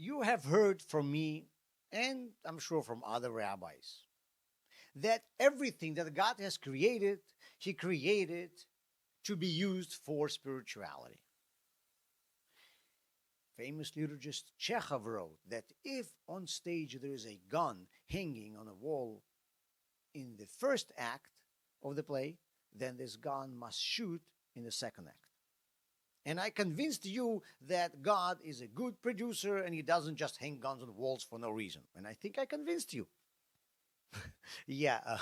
You have heard from me, and I'm sure from other rabbis, that everything that God has created, He created to be used for spirituality. Famous liturgist Chekhov wrote that if on stage there is a gun hanging on a wall in the first act of the play, then this gun must shoot in the second act. And I convinced you that God is a good producer and He doesn't just hang guns on walls for no reason. And I think I convinced you. Yeah,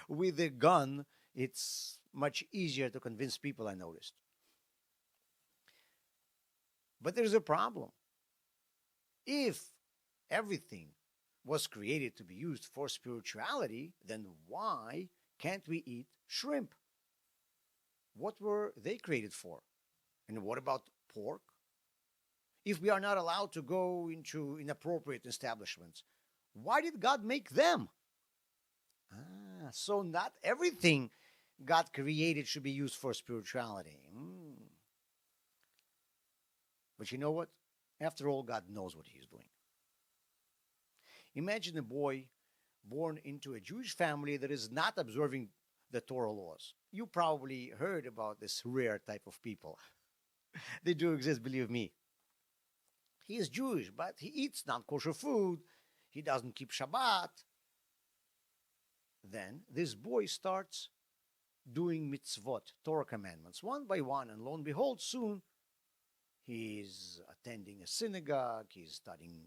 with a gun, it's much easier to convince people, I noticed. But there's a problem. If everything was created to be used for spirituality, then why can't we eat shrimp? What were they created for? And what about pork? If we are not allowed to go into inappropriate establishments, why did God make them? So not everything God created should be used for spirituality. But you know what? After all, God knows what He's doing. Imagine a boy born into a Jewish family that is not observing the Torah laws. You probably heard about this rare type of people. They do exist, believe me. He is Jewish, but he eats non-kosher food. He doesn't keep Shabbat. Then this boy starts doing mitzvot, Torah commandments, one by one, and lo and behold, soon he's attending a synagogue, he's studying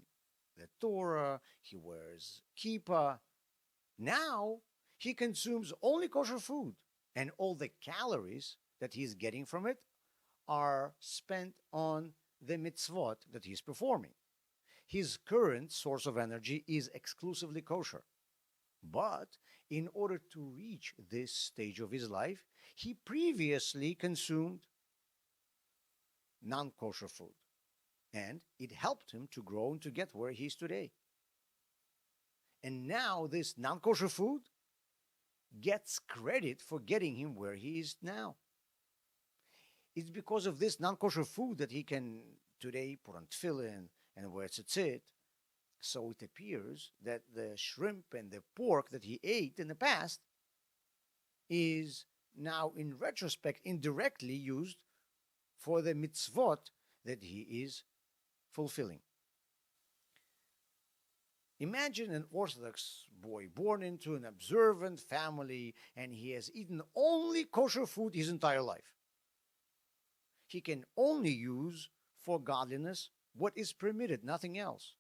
the Torah, he wears kippah. Now he consumes only kosher food, and all the calories that he's getting from it are spent on the mitzvot that he's performing. His current source of energy is exclusively kosher. But in order to reach this stage of his life, he previously consumed non-kosher food. And it helped him to grow and to get where he is today. And now this non-kosher food gets credit for getting him where he is now. It's because of this non-kosher food that he can today put on tefillin and wear tzitzit. So it appears that the shrimp and the pork that he ate in the past is now, in retrospect, indirectly used for the mitzvot that he is fulfilling. Imagine an Orthodox boy born into an observant family and he has eaten only kosher food his entire life. He can only use for godliness what is permitted, nothing else.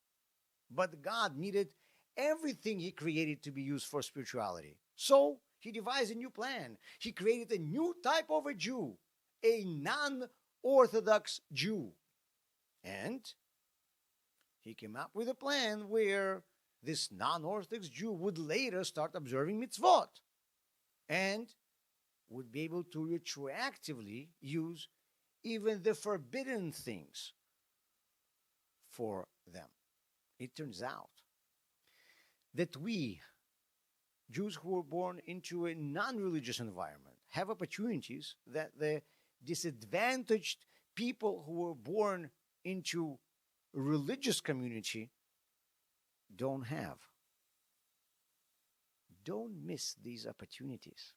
But God needed everything He created to be used for spirituality. So He devised a new plan. He created a new type of a Jew, a non-Orthodox Jew. And He came up with a plan where this non-Orthodox Jew would later start observing mitzvot and would be able to retroactively use even the forbidden things for them. It turns out that we, Jews who were born into a non-religious environment, have opportunities that the disadvantaged people who were born into a religious community don't have. Don't miss these opportunities.